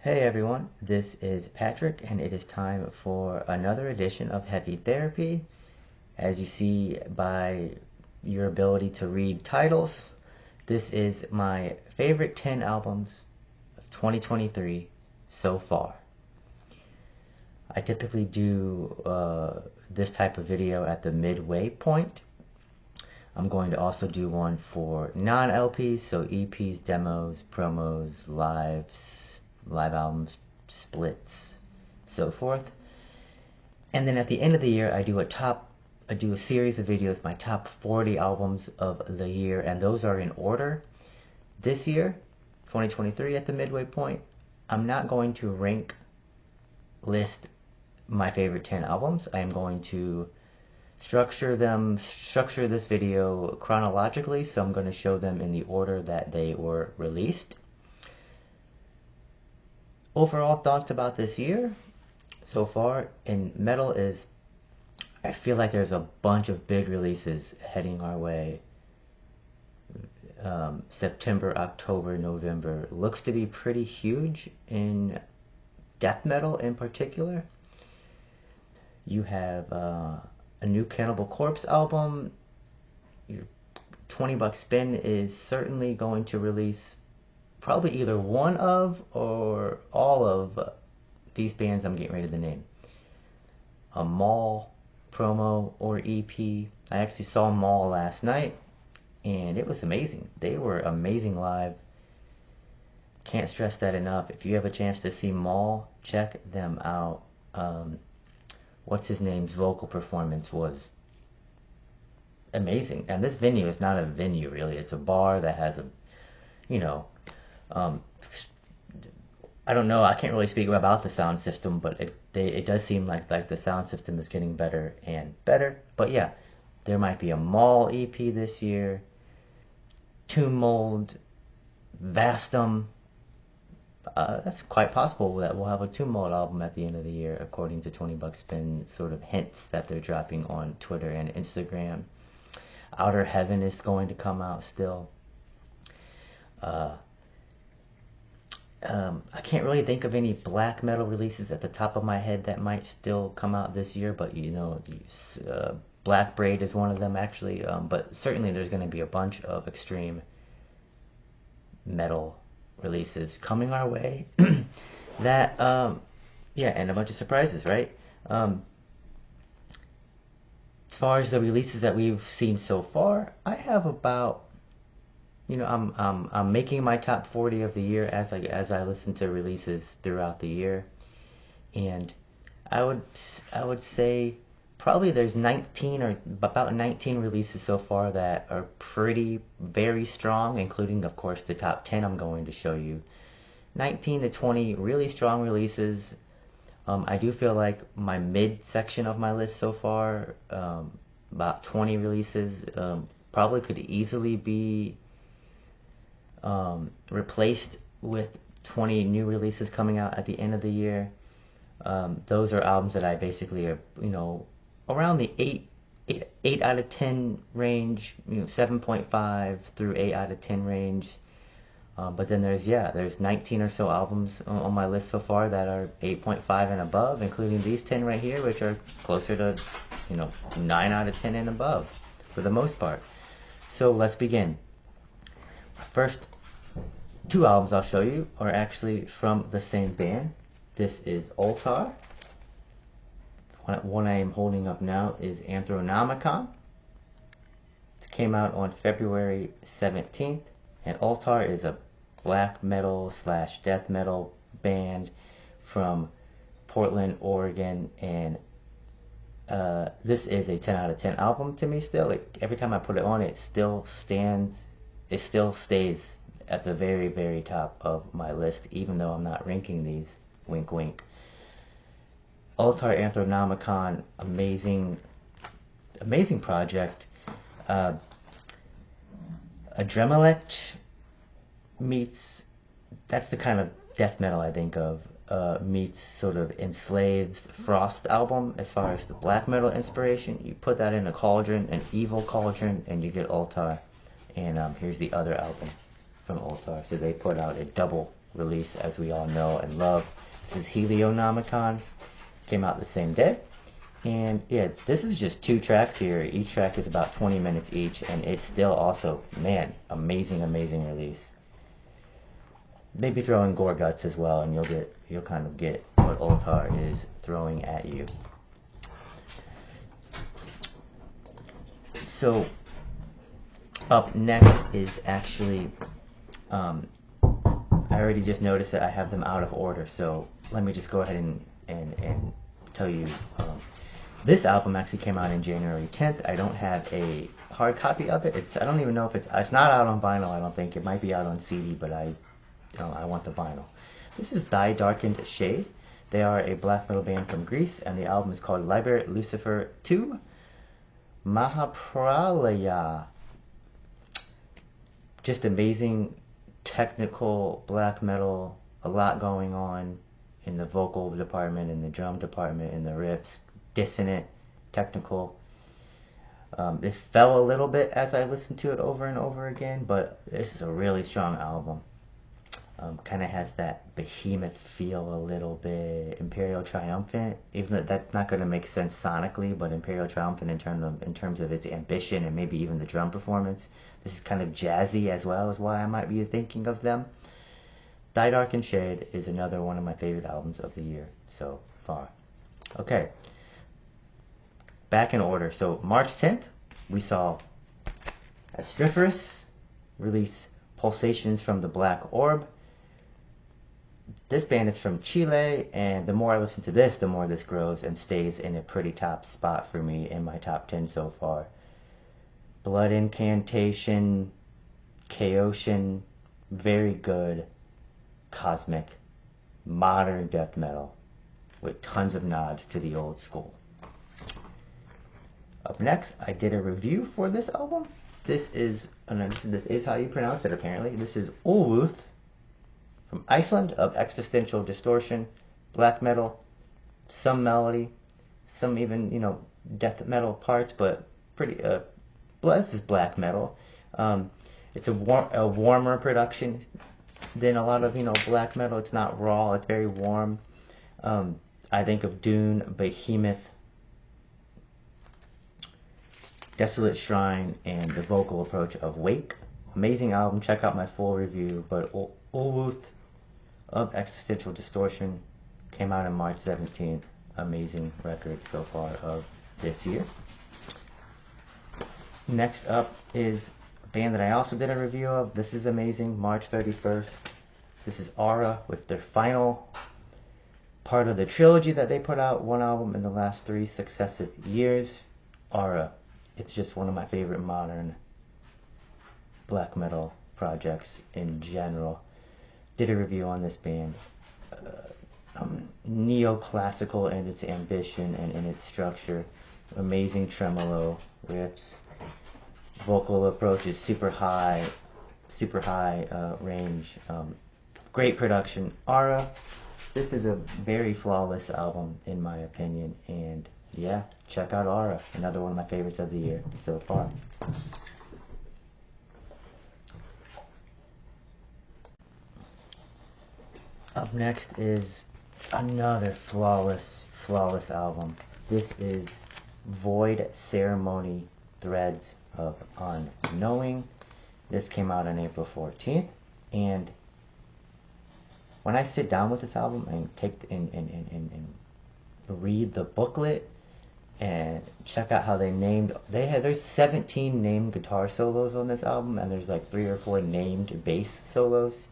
Hey everyone, this is Patrick and it is time for another edition of Heavy Therapy. As you see by your ability to read titles, this is my favorite 10 albums of 2023 so far. I typically do this type of video at the midway point. I'm going to also do one for non-LPs, so EPs, demos, promos, live albums, splits, so forth. And then at the end of the year, I do a series of videos, my top 40 albums of the year, and those are in order. This year, 2023, at the midway point, I'm not going to list my favorite 10 albums. I am going to structure this video chronologically, so I'm going to show them in the order that they were released. Overall thoughts about this year so far in metal is I feel like there's a bunch of big releases heading our way. September, October, November looks to be pretty huge in death metal in particular. You have a new Cannibal Corpse album. Your $20 spin is certainly going to release probably either one of or all of these bands I'm getting ready to name. A Maul promo or EP. I actually saw Maul last night and it was amazing. They were amazing live. Can't stress that enough. If you have a chance to see Maul, check them out. What's his name's vocal performance was amazing. And this venue is not a venue really. It's a bar that has I don't know, I can't really speak about the sound system, but it does seem like the sound system is getting better and better. But yeah, there might be a Maul EP this year, Tomb Mold, Vastum. That's quite possible that we'll have a Tomb Mold album at the end of the year, according to $20 spin sort of hints that they're dropping on Twitter and Instagram. Outer Heaven is going to come out still. I can't really think of any black metal releases at the top of my head that might still come out this year, but Black Braid is one of them actually. But certainly there's going to be a bunch of extreme metal releases coming our way. And a bunch of surprises, right? As far as the releases that we've seen so far, I have about I'm making my top 40 of the year as I listen to releases throughout the year, and I would say probably there's about 19 releases so far that are very strong, including of course the top 10 I'm going to show you. 19 to 20 really strong releases. I do feel like my mid section of my list so far, about 20 releases, probably could easily be replaced with 20 new releases coming out at the end of the year. Those are albums that I basically are, around the 8 out of 10 range, 7.5 through 8 out of 10 range. But then there's 19 or so albums on my list so far that are 8.5 and above, including these 10 right here, which are closer to, 9 out of 10 and above for the most part. So let's begin. First two albums I'll show you are actually from the same band. This is Altar. One I am holding up now is Anthronomicon. It came out on February 17th, and Altar is a black metal / death metal band from Portland, Oregon, and this is a 10 out of 10 album to me still. Every time I put it on, it still stays at the very, very top of my list, even though I'm not ranking these. Wink, wink. Altar Anthronomicon, amazing project. Adremelech meets, that's the kind of death metal I think of, meets sort of Enslaved Frost album as far as the black metal inspiration. You put that in a cauldron, an evil cauldron, and you get Altar. And here's the other album from Altar. So they put out a double release, as we all know and love. This is Helionomicon. Came out the same day. And yeah, this is just 2 tracks here. Each track is about 20 minutes each, and it's still also, man, amazing, amazing release. Maybe throw in Gore Guts as well, and you'll kind of get what Ultar is throwing at you. So up next is actually, I already just noticed that I have them out of order, so let me just go ahead and tell you. This album actually came out in January 10th. I don't have a hard copy of it. I don't even know if it's not out on vinyl. I don't think it might be out on CD, but I want the vinyl. This is Darkened Shade. They are a black metal band from Greece, and the album is called Liber Lucifer 2 Mahapralaya. Just amazing technical black metal, a lot going on in the vocal department, in the drum department, in the riffs, dissonant, technical. It fell a little bit as I listened to it over and over again, but this is a really strong album. Kind of has that behemoth feel a little bit, Imperial Triumphant, even though that's not going to make sense sonically, but Imperial Triumphant in terms of its ambition and maybe even the drum performance. This is kind of jazzy as well, is why I might be thinking of them. Darkened Shade is another one of my favorite albums of the year so far. Okay, back in order. So March 10th, we saw Astriferous release Pulsations from the Black Orb. This band is from Chile, and the more I listen to this, the more this grows and stays in a pretty top spot for me in my top 10 so far. Blood Incantation, Chaosian, very good, cosmic, modern death metal with tons of nods to the old school. Up next, I did a review for this album. This is how you pronounce it apparently. This is Ulwuth from Iceland of Existential Distortion, black metal, some melody, some even, death metal parts, but pretty, this is black metal. It's a warmer production than a lot of, black metal. It's not raw, it's very warm. I think of Dune, Behemoth, Desolate Shrine, and the vocal approach of Wake. Amazing album. Check out my full review. But Ulwuth of Existential Distortion came out on March 17th. Amazing record so far of this year. Next up is a band that I also did a review of. This is amazing. March 31st. This is Aura with their final part of the trilogy that they put out. One album in the last 3 successive years. Aura. It's just one of my favorite modern black metal projects in general. Did a review on this band. Neoclassical in its ambition and in its structure. Amazing tremolo riffs. Vocal approach is super high range. Great production. Aura. This is a very flawless album in my opinion, and yeah, check out Aura, another one of my favorites of the year so far. Up next is another flawless album. This is Void Ceremony Threads of Unknowing. This came out on April 14th, and when I sit down with this album and and read the booklet and check out how there's 17 named guitar solos on this album, and there's like 3 or 4 named bass solos,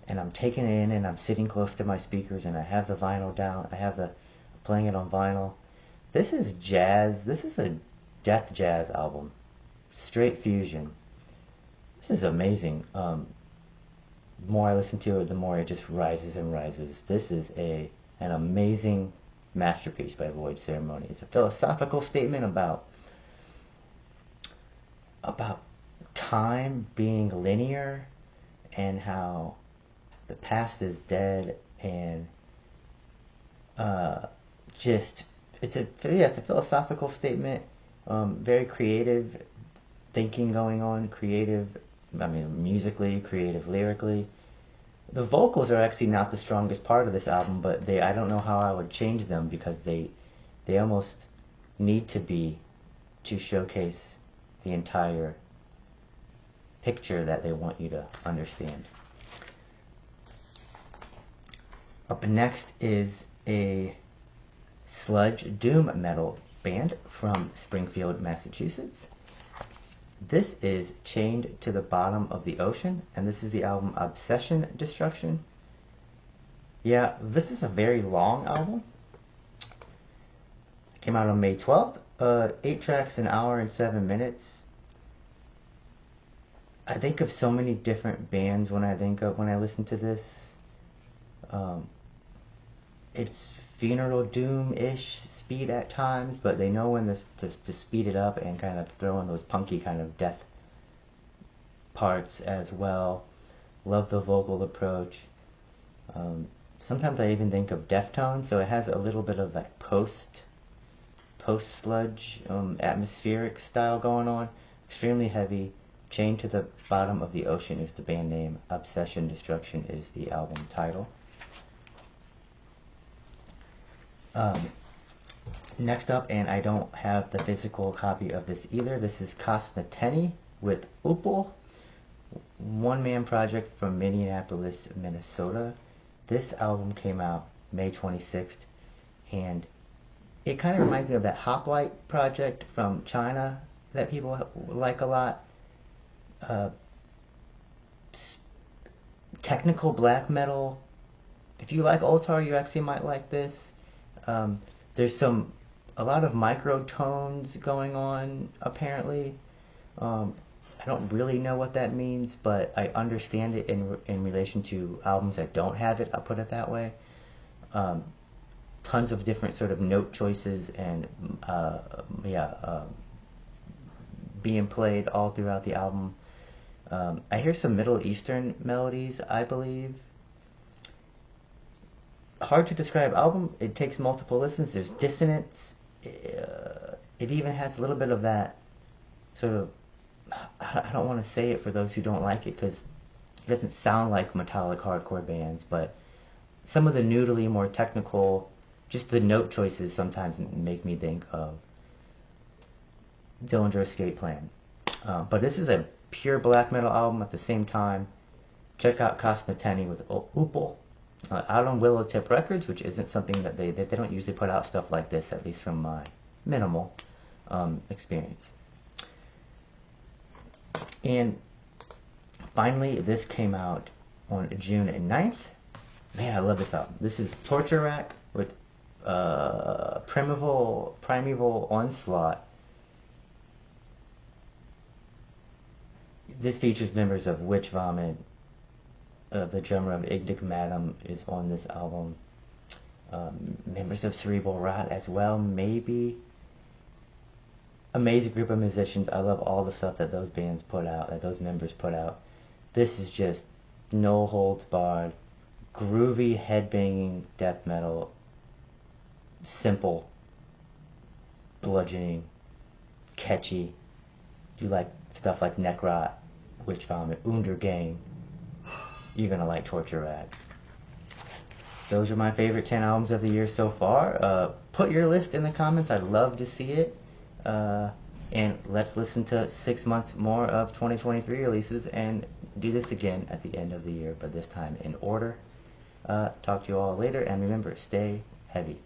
and I'm taking it in and I'm sitting close to my speakers and I have the vinyl down, playing it on vinyl. This is jazz. This is a death jazz album, straight fusion. This is amazing. The more I listen to it, the more it just rises and rises. This is an amazing masterpiece by Void Ceremony. It's a philosophical statement about time being linear and how the past is dead, and it's a philosophical statement. Very creative thinking going on, musically, creative lyrically. The vocals are actually not the strongest part of this album, but I don't know how I would change them because they almost need to be to showcase the entire picture that they want you to understand. Up next is a sludge doom metal band from Springfield, Massachusetts. This is Chained to the Bottom of the Ocean, and this is the album Obsession Destruction. Yeah, this is a very long album. It came out on May 12th. 8 tracks, an hour and 7 minutes. I think of so many different bands when I listen to this. It's funeral doom-ish speed at times, but they know when to speed it up and kind of throw in those punky kind of death parts as well. Love the vocal approach. Sometimes I even think of Deftones, so it has a little bit of like post sludge atmospheric style going on. Extremely heavy. Chained to the Bottom of the Ocean is the band name. Obsession Destruction is the album title. Next up, and I don't have the physical copy of this either, this is Casa Tenny with Opal, one-man project from Minneapolis, Minnesota. This album came out May 26th, and it kind of reminds me of that Hoplite project from China that people like a lot. Technical black metal. If you like Ultar, you actually might like this. There's a lot of microtones going on, apparently. I don't really know what that means, but I understand it in relation to albums that don't have it, I'll put it that way. Tons of different sort of note choices and being played all throughout the album. I hear some Middle Eastern melodies, I believe. Hard to describe album. It takes multiple listens. There's dissonance. It even has a little bit of that sort of, I don't want to say it for those who don't like it because it doesn't sound like metallic hardcore bands, but some of the noodly, more technical, just the note choices sometimes make me think of Dillinger Escape Plan. But this is a pure black metal album at the same time. Check out Casa Tenny with Opal. Out on Willow Tip Records, which isn't something that they don't usually put out stuff like this, at least from my minimal experience. And finally, this came out on June 9th. Man, I love this album. This is Torture Rack with Primeval Onslaught. This features members of Witch Vomit. The drummer of Ignitum is on this album. Members of Cerebral Rot as well, maybe. Amazing group of musicians. I love all the stuff that those bands put out, that those members put out. This is just no holds barred, groovy, headbanging death metal. Simple, bludgeoning, catchy. You like stuff like Necrot, Witch Vomit, Untergang. You're gonna like Torture Rag. Those are my favorite 10 albums of the year so far. Put your list in the comments. I'd love to see it. And let's listen to 6 months more of 2023 releases and do this again at the end of the year, but this time in order. Talk to you all later, and remember, stay heavy.